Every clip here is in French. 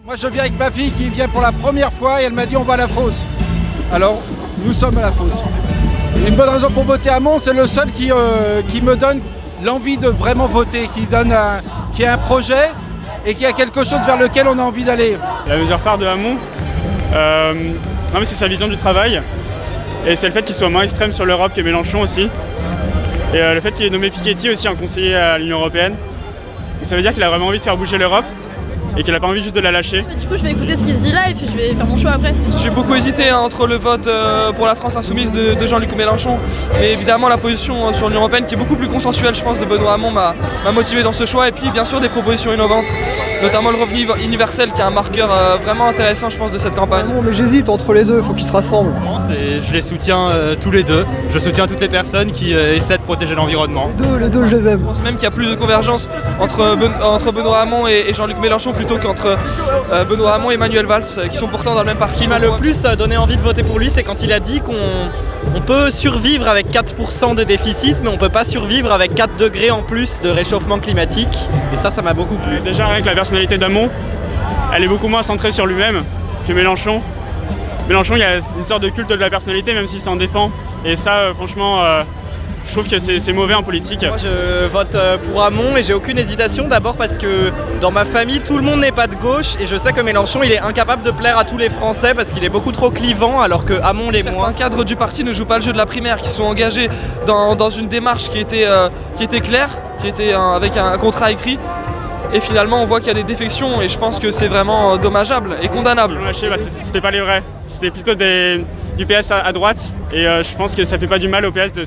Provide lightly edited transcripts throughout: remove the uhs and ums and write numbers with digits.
Moi je viens avec ma fille qui vient pour la première fois et elle m'a dit on va à la fosse. Alors nous sommes à la fosse. Et une bonne raison pour voter Hamon, c'est le seul qui me donne l'envie de vraiment voter, qui a un projet et qui a quelque chose vers lequel on a envie d'aller. La mesure phare de Hamon, non mais c'est sa vision du travail et c'est le fait qu'il soit moins extrême sur l'Europe que Mélenchon aussi. Et le fait qu'il ait nommé Piketty aussi en conseiller à l'Union Européenne. Donc ça veut dire qu'il a vraiment envie de faire bouger l'Europe et qu'il n'a pas envie juste de la lâcher. Du coup je vais écouter ce qui se dit là et puis je vais faire mon choix après. J'ai beaucoup hésité entre le vote pour la France insoumise de Jean-Luc Mélenchon et évidemment la position sur l'Union Européenne qui est beaucoup plus consensuelle je pense de Benoît Hamon m'a motivé dans ce choix et puis bien sûr des propositions innovantes, notamment le revenu universel qui est un marqueur vraiment intéressant je pense de cette campagne. Non mais j'hésite entre les deux, il faut qu'ils se rassemblent. Je les soutiens tous les deux, je soutiens toutes les personnes qui essaient de protéger l'environnement. Les deux je les aime. Je pense même qu'il y a plus de convergence entre Benoît Hamon et Jean-Luc Mélenchon plutôt qu'entre Benoît Hamon et Manuel Valls qui sont pourtant dans le même parti. Ce qui m'a le plus donné envie de voter pour lui, c'est quand il a dit qu'on peut survivre avec 4% de déficit, mais on peut pas survivre avec 4 degrés en plus de réchauffement climatique. Et ça m'a beaucoup plu. Déjà rien que la personnalité d'Hamon, elle est beaucoup moins centrée sur lui-même que Mélenchon. Mélenchon, il y a une sorte de culte de la personnalité même s'il s'en défend. Et ça, franchement, je trouve que c'est mauvais en politique. Moi je vote pour Hamon et j'ai aucune hésitation, d'abord parce que dans ma famille tout le monde n'est pas de gauche et je sais que Mélenchon il est incapable de plaire à tous les Français parce qu'il est beaucoup trop clivant alors que Hamon l'est moins. Certains cadres du parti ne jouent pas le jeu de la primaire, qui sont engagés dans une démarche qui était claire, qui était avec un contrat écrit. Et finalement on voit qu'il y a des défections et je pense que c'est vraiment dommageable et condamnable. C'était pas les vrais, c'était plutôt du PS à droite et je pense que ça fait pas du mal au PS de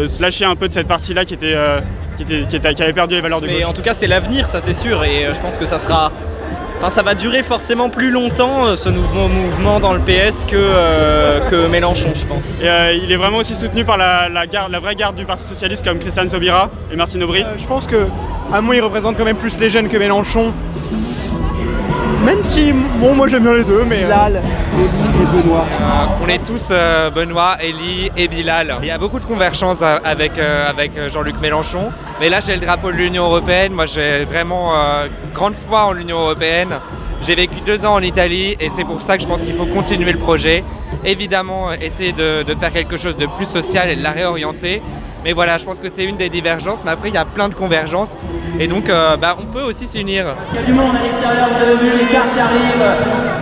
se lâcher un peu de cette partie-là qui avait perdu les valeurs de gauche. Mais en tout cas c'est l'avenir, ça c'est sûr, et je pense que ça va durer forcément plus longtemps ce nouveau mouvement dans le PS que Mélenchon je pense. Et il est vraiment aussi soutenu par la vraie garde du Parti Socialiste comme Christiane Taubira et Martine Aubry. Je pense que Hamon il représente quand même plus les jeunes que Mélenchon. Même si, bon, moi j'aime bien les deux, mais... Bilal, Elie et Benoît. On est tous Benoît, Elie et Bilal. Il y a beaucoup de convergence avec Jean-Luc Mélenchon. Mais là, j'ai le drapeau de l'Union Européenne. Moi, j'ai vraiment grande foi en l'Union Européenne. J'ai vécu 2 ans en Italie et c'est pour ça que je pense qu'il faut continuer le projet. Évidemment, essayer de faire quelque chose de plus social et de la réorienter. Mais voilà, je pense que c'est une des divergences, mais après il y a plein de convergences et donc on peut aussi s'unir. Il y a du monde à l'extérieur, vous avez vu les cartes qui arrivent,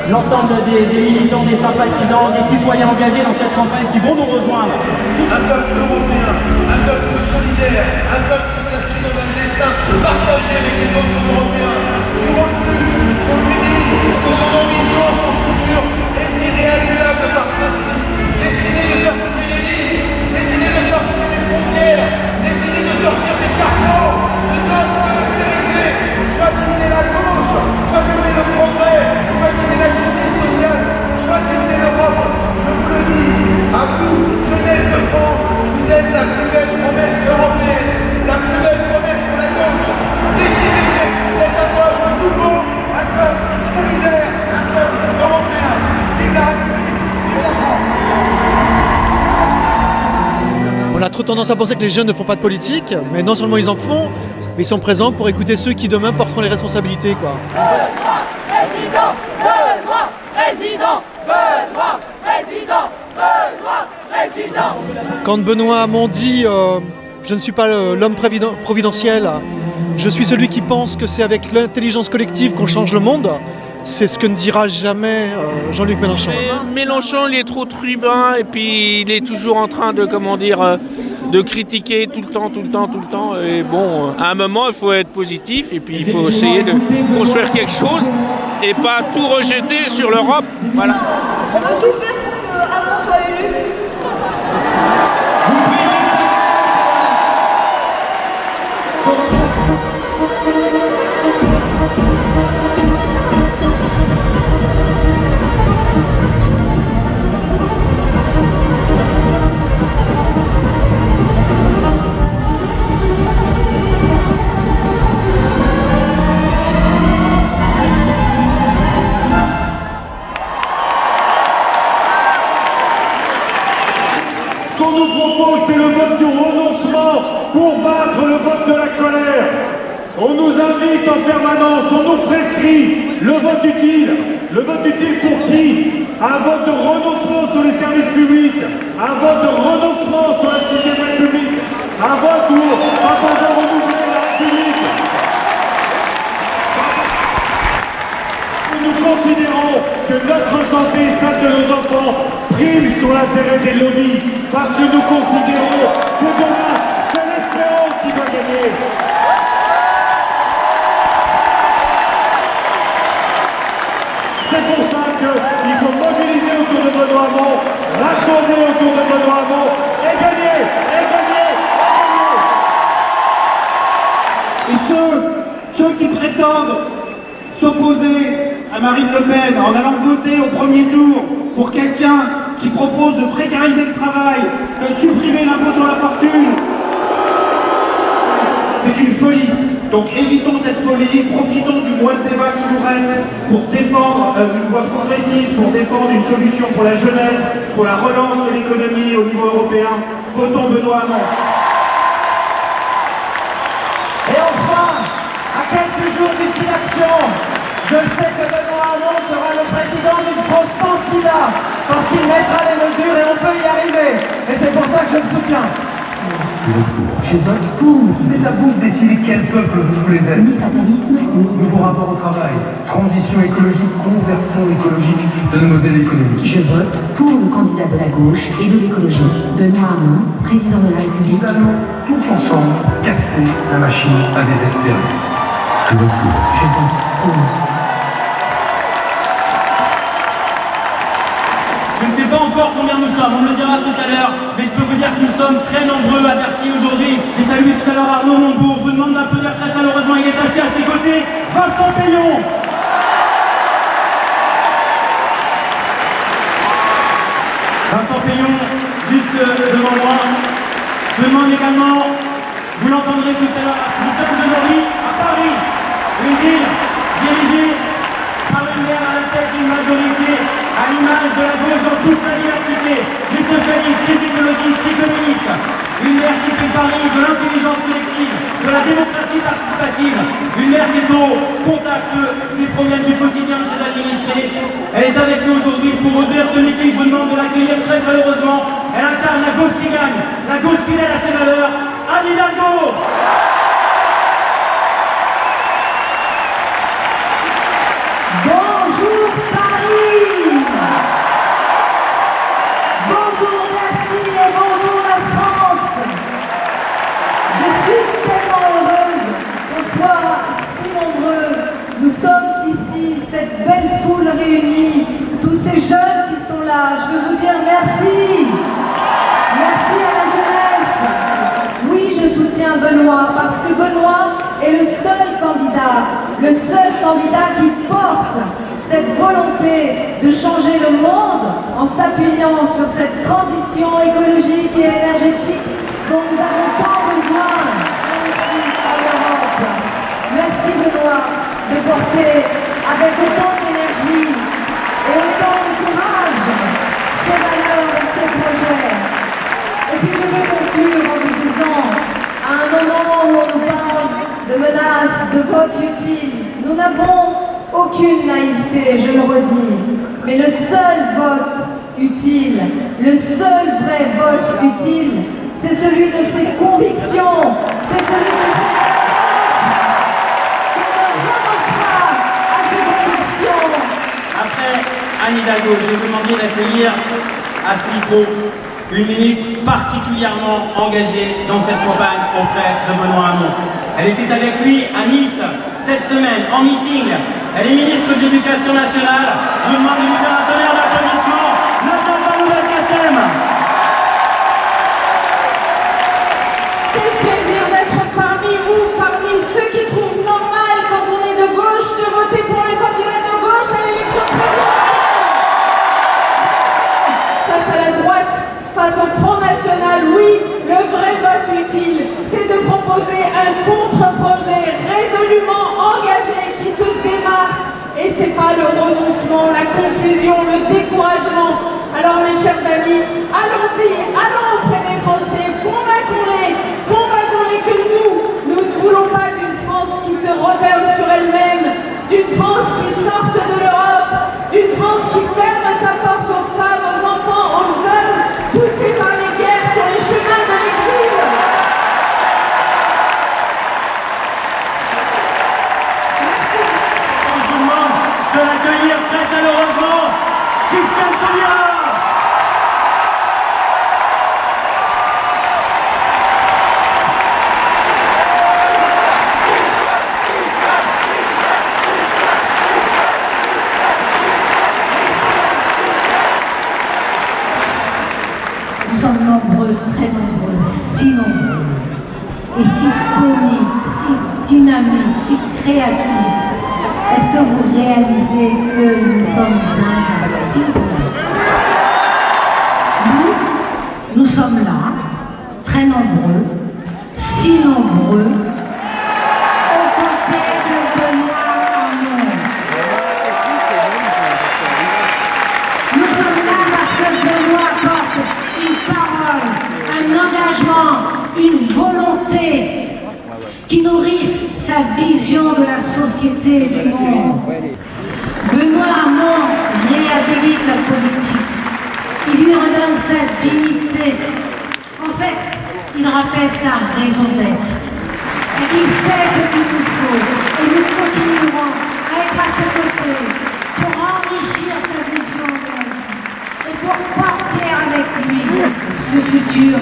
l'ensemble des militants, des sympathisants, des citoyens engagés dans cette campagne qui vont nous rejoindre. Un peuple européen, un peuple solidaire, un peuple qui s'inscrit dans un destin partagé avec les peuples européens. Je refuse qu'on lui dise que son ambition, son futur est irréalisable par principe. Décidez de faire bouger les lignes, décidez de faire bouger les frontières, décidez de sortir des carcans, de notre austérité. Choisissez la gauche, choisissez le progrès, choisissez la justice sociale, choisissez l'Europe. Je vous le dis, à vous, jeunesse de France, vous êtes la plus belle promesse européenne, la plus belle promesse pour la gauche. Décidez d'être un peuple nouveau, un peuple solidaire, un peuple européen. Vive la République, vive la France. On a trop tendance à penser que les jeunes ne font pas de politique, mais non seulement ils en font, mais ils sont présents pour écouter ceux qui demain porteront les responsabilités, quoi. Président, Benoît, président, Benoît, président, Benoît, président. Quand Benoît Hamon dit je ne suis pas l'homme providentiel, je suis celui qui pense que c'est avec l'intelligence collective qu'on change le monde, c'est ce que ne dira jamais Jean-Luc Mélenchon. Mélenchon, il est trop tribun et puis il est toujours en train de, de critiquer tout le temps. Et bon, à un moment, il faut être positif et puis il faut essayer de construire quelque chose et pas tout rejeter sur l'Europe. Voilà. On va tout faire pour que Hamon soit élu. Qu'on nous On nous invite en permanence, on nous prescrit le vote utile. Le vote utile pour qui? Un vote de renoncement sur les services publics, un vote de renoncement sur la 6ème République, un vote où quand on veut renouveler la République. Nous considérons que notre santé et celle de nos enfants prime sur l'intérêt des lobbies, parce que nous considérons que demain, c'est l'espérance qui va gagner. C'est pour ça qu'il faut mobiliser autour de Benoît Hamon, rassembler autour de Benoît Hamon et gagner, et gagner, et gagner. Et ceux qui prétendent s'opposer à Marine Le Pen en allant voter au premier tour pour quelqu'un qui propose de précariser le travail, de supprimer l'impôt sur la fortune, c'est une folie. Donc évitons cette folie, profitons du mois de débat qui nous reste pour défendre une voie progressiste, pour défendre une solution pour la jeunesse, pour la relance de l'économie au niveau européen. Votons Benoît Hamon. Et enfin, à quelques jours d'ici l'action, je sais que Benoît Hamon sera le président d'une France sans sida, parce qu'il mettra les mesures et on peut y arriver. Et c'est pour ça que je le soutiens. Je vote pour. C'est à vous de décider quel peuple vous voulez être. Nouveau rapport au travail, transition écologique, conversion écologique de nos modèles économiques. Je vote pour le candidat de la gauche et de l'écologie, Benoît Hamon, président de la République. Nous allons tous ensemble casser la machine à désespérer. Je vote pour. Je vote pour. Je ne sais pas encore combien nous sommes, on me le dira tout à l'heure, mais je peux vous dire que nous sommes très nombreux à Bercy aujourd'hui. J'ai salué tout à l'heure Arnaud Montebourg, je vous demande d'applaudir très chaleureusement, il est assis à ses côtés, Vincent Payon. Vincent Payon, juste devant moi. Je vous demande également, vous l'entendrez tout à l'heure, nous sommes aujourd'hui à Paris, une ville dirigée par une maire à la tête d'une majorité à l'image de la gauche dans toute sa diversité, des socialistes, des écologistes, des communistes. Une maire qui fait Paris de l'intelligence collective, de la démocratie participative. Une maire qui est au contact des problèmes du quotidien de ses administrés. Elle est avec nous aujourd'hui pour ouvrir ce meeting. Je vous demande de l'accueillir très chaleureusement. Elle incarne la gauche qui gagne, la gauche fidèle à ses valeurs. Anne Hidalgo. Bonjour Paris! Bonjour Bercy et bonjour la France! Je suis tellement heureuse qu'on soit si nombreux. Nous sommes ici, cette belle foule réunie, tous ces jeunes qui sont là. Je veux vous dire merci! Merci à la jeunesse! Oui, je soutiens Benoît parce que Benoît est le seul candidat qui porte cette volonté de changer le monde en s'appuyant sur cette transition écologique et énergétique dont nous avons tant besoin ici à l'Europe. Merci Benoît de porter avec autant d'énergie et autant de courage ces valeurs et ces projets. Et puis je veux conclure en vous disant, à un moment où on nous parle de menaces, de vote utile, nous n'avons aucune naïveté, je le redis, mais le seul vote utile, le seul vrai vote utile, c'est celui de ses convictions, c'est celui de à ses convictions. Après Anne Hidalgo, je vais vous demander d'accueillir à ce micro une ministre particulièrement engagée dans cette campagne auprès de Benoît Hamon. Elle était avec lui à Nice cette semaine en meeting. Elle est ministre de l'Éducation nationale. Je vous demande de lui faire un tonnerre d'applaudissements. Najat Vallaud-Belkacem. Quel plaisir d'être parmi vous, parmi ceux qui trouvent normal quand on est de gauche de voter pour un candidat de gauche à l'élection présidentielle. Face à la droite, face au Front National, oui, le vrai vote utile, c'est de proposer un contre-projet résolument engagé qui se démarque. Et c'est pas le renoncement, la confusion, le découragement. Alors mes chers amis, allons-y, allons auprès des Français, convainquons-les que nous ne voulons pas d'une France qui et si tonique, si dynamique, si créatif. Est-ce que vous réalisez que nous sommes invincibles? Nous sommes là, très nombreux, si nombreux, aux côtés de Benoît Hamon. Nous sommes là parce que Benoît porte une parole, un engagement, une volonté qui nourrissent sa vision de la société et du monde. Benoît Hamon réhabilite la politique. Il lui redonne sa dignité. En fait, il rappelle sa raison d'être. Et il sait ce qu'il nous faut. Et nous continuerons à être à ses côtés pour enrichir sa vision de la vie et pour porter avec lui ce futur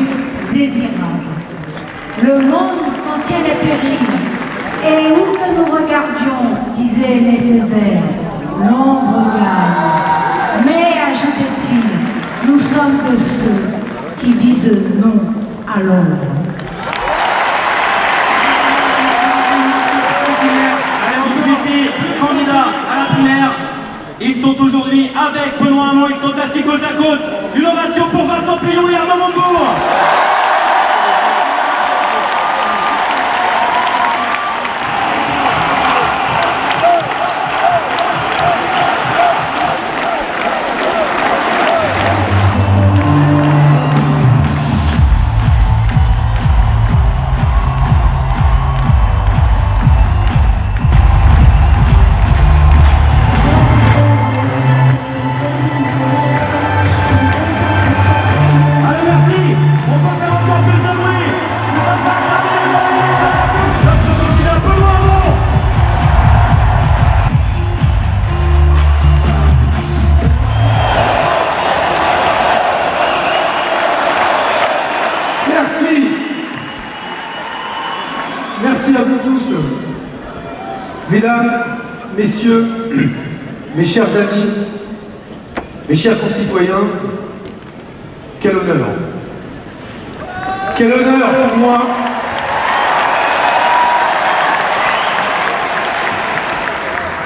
désirable. Le monde contient les périls. Et où que nous regardions, disait Aimé Césaire, l'ombre gagne. Mais, ajoutait-il, nous sommes de ceux qui disent non à l'ombre. Alors vous étiez candidats à la primaire. Ils sont aujourd'hui avec Benoît Hamon, ils sont assis côte à côte. Une ovation pour Vincent Peillon et Arnaud Montebourg. Merci à vous tous. Mesdames, Messieurs, mes chers amis, mes chers concitoyens, quel honneur. Quel honneur pour moi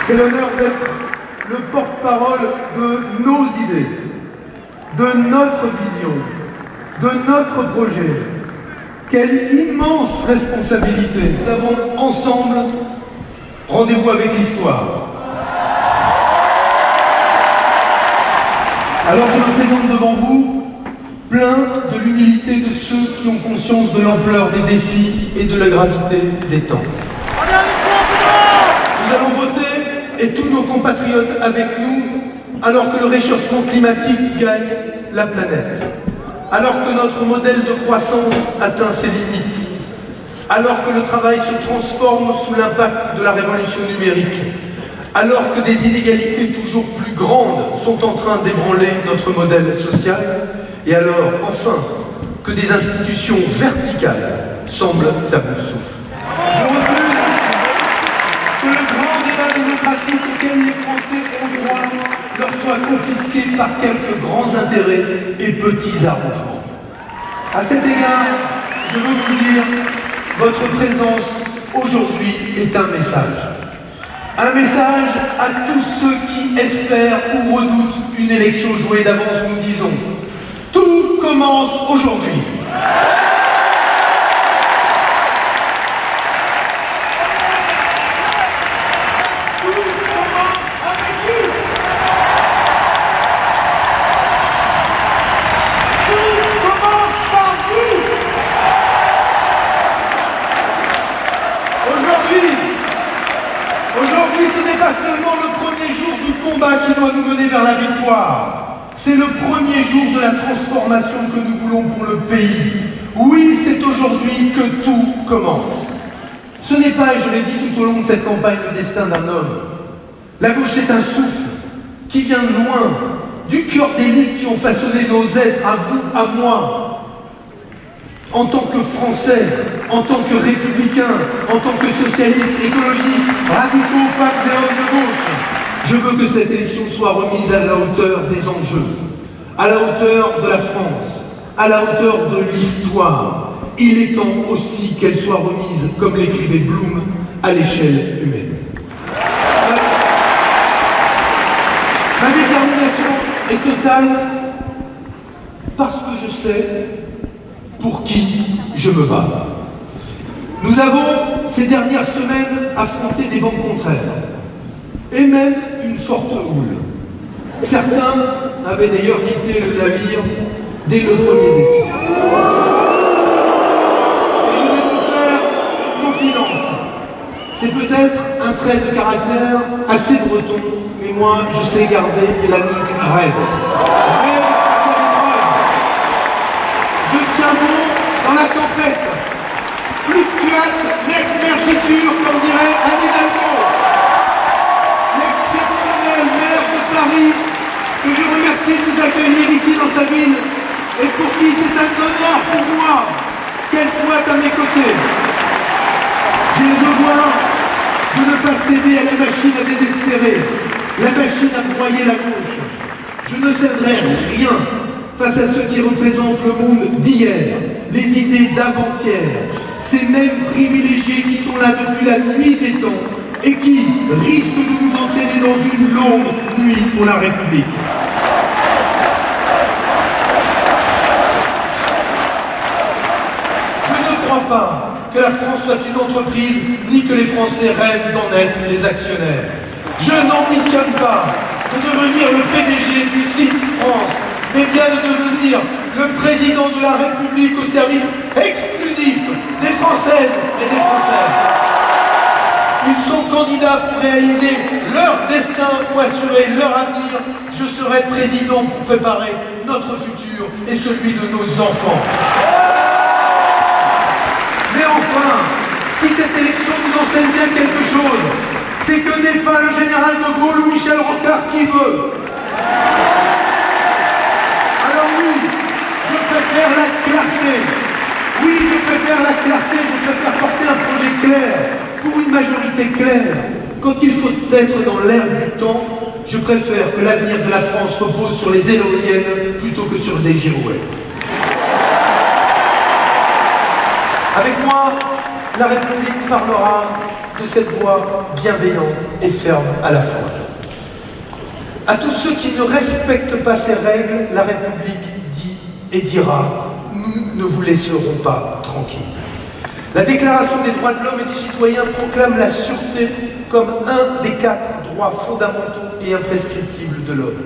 quel honneur d'être le porte-parole de nos idées, de notre vision, de notre projet. Quelle immense responsabilité. Nous avons ensemble rendez-vous avec l'histoire. Alors je me présente devant vous, plein de l'humilité de ceux qui ont conscience de l'ampleur des défis et de la gravité des temps. Nous allons voter, et tous nos compatriotes avec nous, alors que le réchauffement climatique gagne la planète. Alors que notre modèle de croissance atteint ses limites, alors que le travail se transforme sous l'impact de la révolution numérique, alors que des inégalités toujours plus grandes sont en train d'ébranler notre modèle social, et alors, enfin, que des institutions verticales semblent à bout de souffle. Je refuse que le grand débat démocratique auquel les Français ont droit leur soit confisqué par quelques grands intérêts et petits arrangements. À cet égard, je veux vous dire, votre présence aujourd'hui est un message. Un message à tous ceux qui espèrent ou redoutent une élection jouée d'avance. Nous disons, tout commence aujourd'hui. Aujourd'hui, ce n'est pas seulement le premier jour du combat qui doit nous mener vers la victoire. C'est le premier jour de la transformation que nous voulons pour le pays. Oui, c'est aujourd'hui que tout commence. Ce n'est pas, et je l'ai dit tout au long de cette campagne, le destin d'un homme. La gauche, c'est un souffle qui vient de loin, du cœur des luttes qui ont façonné nos êtres, à vous, à moi. En tant que Français, en tant que républicains, en tant que socialistes, écologistes, radicaux, femmes et hommes de gauche, je veux que cette élection soit remise à la hauteur des enjeux, à la hauteur de la France, à la hauteur de l'histoire, il est temps aussi qu'elle soit remise, comme l'écrivait Bloom, à l'échelle humaine. Ma détermination est totale parce que je sais pour qui je me bats. Nous avons, ces dernières semaines, affronté des vents contraires et même une forte houle. Certains avaient d'ailleurs quitté le navire dès le premier zéphyr. Et je vais vous faire une confidence. C'est peut-être un trait de caractère assez breton, mais moi, je sais garder la nuque raide. Je tiens bon dans la tempête. Fluctuate nec mergitur, comme dirait Anne Hidalgo. L'exceptionnel maire de Paris, que je remercie de nous accueillir ici dans sa ville, et pour qui c'est un honneur pour moi qu'elle soit à mes côtés. J'ai le devoir de ne pas céder à la machine à désespérer, la machine à broyer la gauche. Je ne céderai rien face à ceux qui représentent le monde d'hier, les idées d'avant-hier, ces mêmes privilégiés qui sont là depuis la nuit des temps et qui risquent de nous entraîner dans une longue nuit pour la République. Je ne crois pas que la France soit une entreprise, ni que les Français rêvent d'en être les actionnaires. Je n'ambitionne pas de devenir le PDG du site France, mais bien de devenir le président de la République au service exclusif des Françaises et des Français. Ils sont candidats pour réaliser leur destin ou assurer leur avenir. Je serai président pour préparer notre futur et celui de nos enfants. Mais enfin, si cette élection nous enseigne bien quelque chose, c'est que n'est pas le général de Gaulle ou Michel Rocard qui veut. Alors oui, je préfère la clarté. Oui, je préfère la clarté, je préfère porter un projet clair, pour une majorité claire. Quand il faut être dans l'air du temps, je préfère que l'avenir de la France repose sur les éoliennes plutôt que sur des girouettes. Avec moi, la République parlera de cette voix bienveillante et ferme à la fois. À tous ceux qui ne respectent pas ces règles, la République dit et dira « Nous ne vous laisserons pas tranquilles ». La Déclaration des droits de l'homme et du citoyen proclame la sûreté comme un des 4 droits fondamentaux et imprescriptibles de l'homme.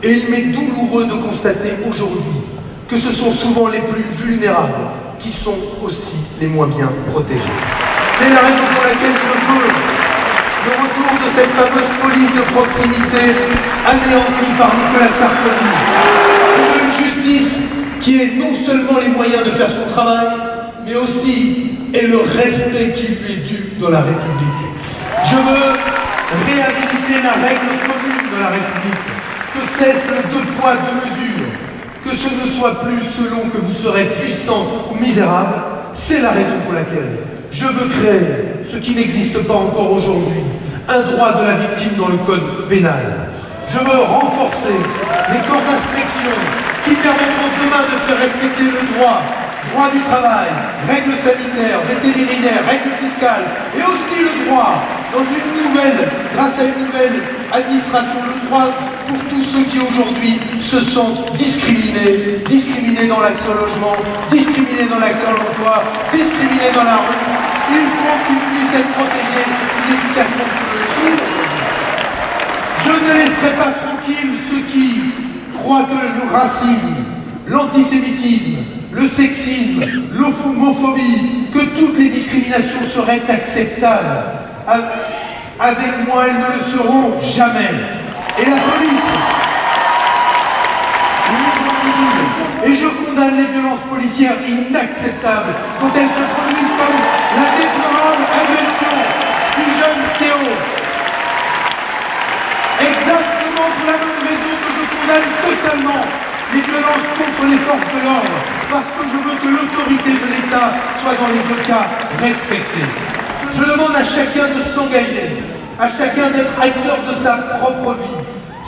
Et il m'est douloureux de constater aujourd'hui que ce sont souvent les plus vulnérables qui sont aussi les moins bien protégés. C'est la raison pour laquelle je veux le retour de cette fameuse police de proximité anéantie par Nicolas Sarkozy. Je veux une justice qui ait non seulement les moyens de faire son travail, mais aussi ait le respect qui lui est dû dans la République. Je veux réhabiliter la règle commune de la République, que cesse le 2 poids 2 mesures, que ce ne soit plus selon que vous serez puissant ou misérable. C'est la raison pour laquelle je veux créer ce qui n'existe pas encore aujourd'hui, un droit de la victime dans le code pénal. Je veux renforcer les corps d'inspection qui permettront demain de faire respecter le droit du travail, règles sanitaires, vétérinaires, règles fiscales, et aussi le droit, grâce à une nouvelle administration, le droit pour tous ceux qui aujourd'hui se sentent discriminés dans l'accès au logement, discriminés dans l'accès à l'emploi, discriminés dans la rue. Il faut qu'ils puissent être protégés plus efficacement que le Je ne laisserai pas tranquille ceux qui croient que le racisme, l'antisémitisme, le sexisme, l'homophobie, que toutes les discriminations seraient acceptables. Avec moi, elles ne le seront jamais. Et la police, et je condamne les violences policières inacceptables quand elles se produisent comme la déplorable agression du jeune Théo. Exactement pour la même raison que je condamne totalement les violences contre les forces de l'ordre, parce que je veux que l'autorité de l'État soit dans les 2 cas respectée. Je demande à chacun de s'engager, à chacun d'être acteur de sa propre vie.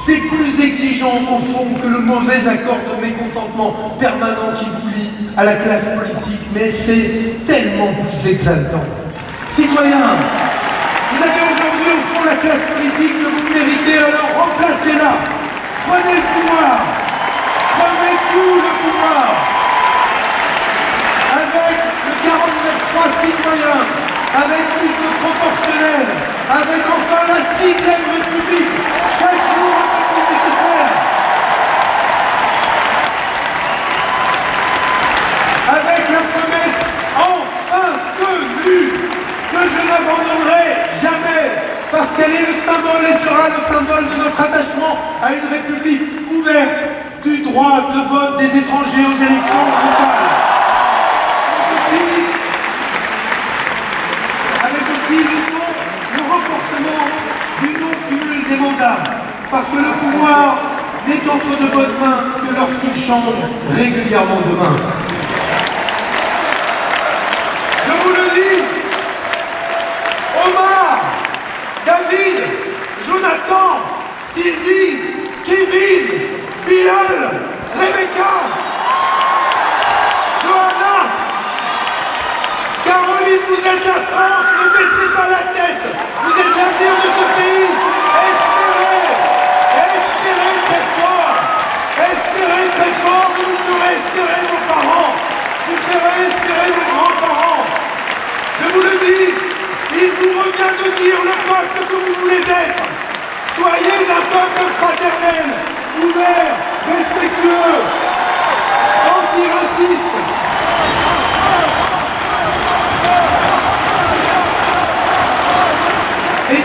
C'est plus exigeant au fond que le mauvais accord de mécontentement permanent qui vous lie à la classe politique, mais c'est tellement plus exaltant. Citoyens, vous avez aujourd'hui au fond la classe politique que vous méritez, alors remplacez-la. Prenez le pouvoir. Prenez tout le pouvoir. Avec le 49.3 citoyen, avec plus de proportionnel, avec enfin la 6ème République, chaque jour un peu plus nécessaire. Avec la promesse enfin tenue que je n'abandonnerai jamais, parce qu'elle est le symbole et sera le symbole de notre attachement à une République ouverte du droit de vote des étrangers aux élections locales. Avec aussi le renforcement du non-cumul des mandats, parce que le pouvoir n'est entre de bonnes mains que lorsqu'il change régulièrement de main. Je vous le dis, Omar, David, Jonathan, Sylvie, Kevin, Bilal, Rebecca, Johanna, Caroline, vous êtes la France, ne baissez pas la tête, vous êtes l'avenir de ce pays, espérez, espérez très fort, espérez très fort, et vous ferez espérer vos parents, vous ferez espérer vos grands-parents. Je vous le dis, il vous revient de dire le peuple que vous voulez être. Soyez un peuple fraternel, ouvert, respectueux, antiraciste. Et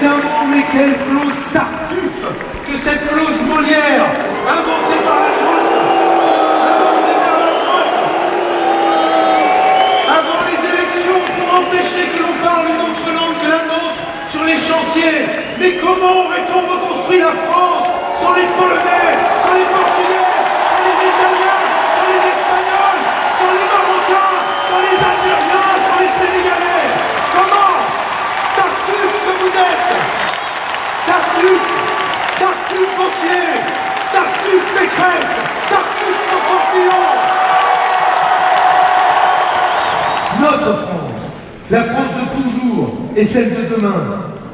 d'un mot, mais quelle clause tartuffe que cette clause Molière, inventée par la droite, avant les élections pour empêcher que l'on parle une autre langue que la nôtre sur les chantiers. Mais comment aurait-on reconstruit la France sans les Polonais, sans les Portugais, sans les Italiens, sans les Espagnols, sans les Marocains, sans les Algériens, sans les Sénégalais? Comment? Tartuffe que vous êtes! Tartuffe! Tartuffe Wauquiez! Tartuffe Pécresse! Tartuffe François Fillon! Notre France, la France de toujours et celle de demain,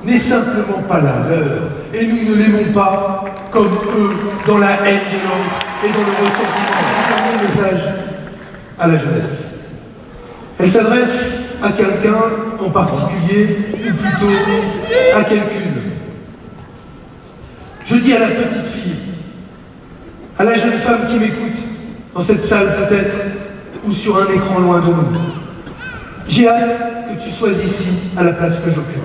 n'est simplement pas la leur. Et nous ne l'aimons pas comme eux, dans la haine de l'autre et dans le ressentiment. Un message à la jeunesse. Elle s'adresse à quelqu'un en particulier, ou plutôt à quelqu'une. Je dis à la petite fille, à la jeune femme qui m'écoute, dans cette salle peut-être, ou sur un écran loin de nous. J'ai hâte que tu sois ici, à la place que j'occupe.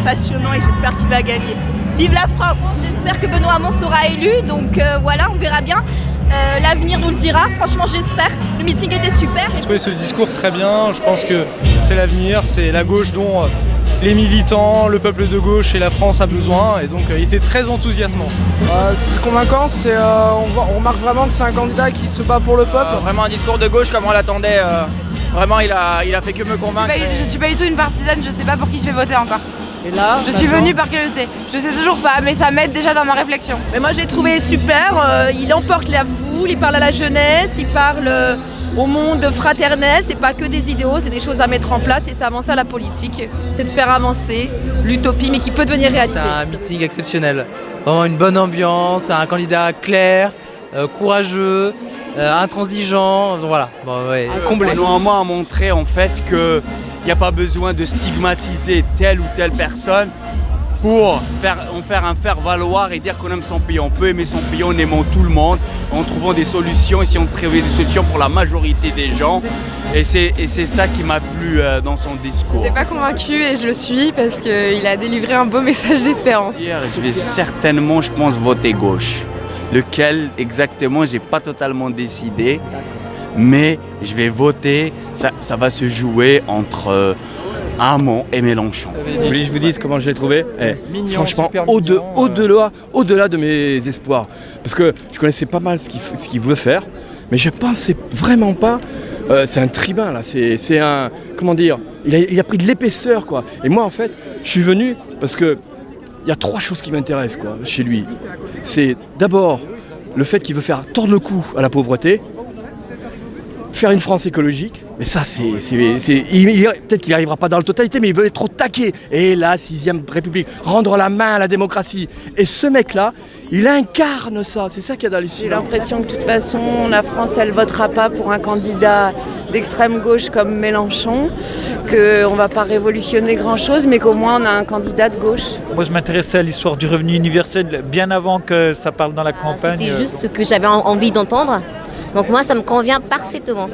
Passionnant et j'espère qu'il va gagner. Vive la France! J'espère que Benoît Hamon sera élu, donc voilà, on verra bien. L'avenir nous le dira, franchement j'espère. Le meeting était super. J'ai trouvé ce discours très bien, je pense que c'est l'avenir, c'est la gauche dont les militants, le peuple de gauche et la France a besoin, et donc il était très enthousiasmant. C'est convaincant, on remarque vraiment que c'est un candidat qui se bat pour le peuple. Vraiment un discours de gauche comme on l'attendait. Vraiment il a fait que me convaincre. Je suis pas du tout une partisane, je sais pas pour qui je vais voter encore. Et là, je suis venue par curiosité. Je sais toujours pas, mais ça m'aide déjà dans ma réflexion. Mais moi j'ai trouvé super, il emporte la foule, il parle à la jeunesse, il parle au monde fraternel. C'est pas que des idéaux, c'est des choses à mettre en place et c'est avancer à la politique. C'est de faire avancer l'utopie, mais qui peut devenir réalité. C'est un meeting exceptionnel. Vraiment une bonne ambiance, un candidat clair, courageux, intransigeant. Donc voilà, bon, ouais, comblé. Benoît Hamon a montré en fait qu'il n'y a pas besoin de stigmatiser telle ou telle personne pour faire un faire-valoir et dire qu'on aime son pays. On peut aimer son pays en aimant tout le monde, en trouvant des solutions, essayant de trouver des solutions pour la majorité des gens. Et c'est ça qui m'a plu dans son discours. J'étais pas convaincue et je le suis parce qu'il a délivré un beau message d'espérance. Je vais certainement, je pense, voter gauche. Lequel exactement, j'ai pas totalement décidé. Mais je vais voter, ça va se jouer entre Hamon et Mélenchon. Vous voulez que je vous dise comment je l'ai trouvé? Franchement, au-delà de mes espoirs. Parce que je connaissais pas mal ce qu'il veut faire, mais je pensais vraiment pas. C'est un tribun là, c'est un. Comment dire? Il a pris de l'épaisseur quoi. Et moi en fait, je suis venu parce que il y a 3 choses qui m'intéressent quoi chez lui. C'est d'abord le fait qu'il veut faire tordre le cou à la pauvreté. Faire une France écologique, mais ça peut-être qu'il n'y arrivera pas dans la totalité, mais il veut être au taquet. Et la 6ème République, rendre la main à la démocratie. Et ce mec-là, il incarne ça, c'est ça qu'il y a dans les J'ai l'impression que de toute façon, la France, elle ne votera pas pour un candidat d'extrême gauche comme Mélenchon, qu'on ne va pas révolutionner grand-chose, mais qu'au moins on a un candidat de gauche. Moi, je m'intéressais à l'histoire du revenu universel bien avant que ça parle dans la campagne. C'était juste ce que j'avais envie d'entendre. Donc moi, ça me convient parfaitement.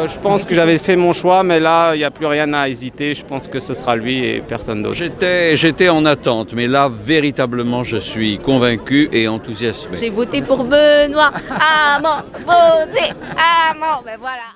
Je pense que j'avais fait mon choix, mais là, il n'y a plus rien à hésiter. Je pense que ce sera lui et personne d'autre. J'étais en attente, mais là, véritablement, je suis convaincu et enthousiasmé. J'ai voté pour Benoît Hamon, voté Hamon, ben voilà.